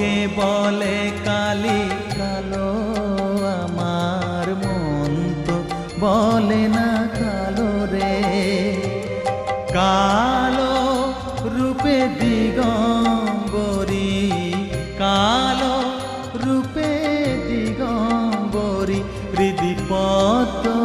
লোকে বলে কালি কালো, আমার মন তো বলে না কালো রে। কালো রূপে দিগম্বরী, কালো রূপে দিগম্বরী, হৃদি পদ্ম